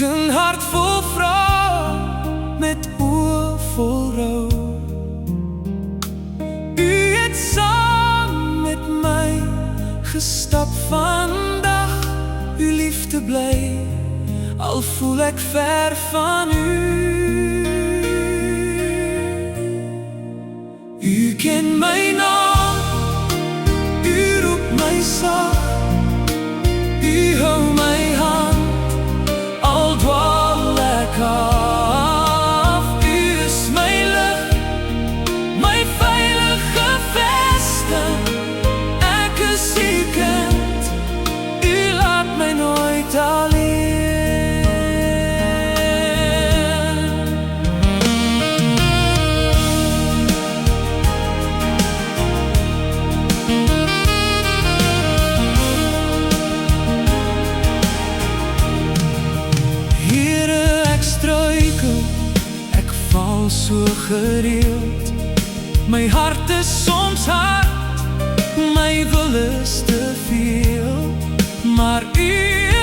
'n hart vol vrae met oë vol rou. U het saam met my gestap vandag, u liefde bly, al voel ek ver van u. U ken my naam, u roep my sag, u hou my hand, al dwaal ek af. U is my lig, my veilige vesting, ek is u kind, u laat my nooit alleen. So gereeld, my hart is soms hard, my wil is te veel, maar u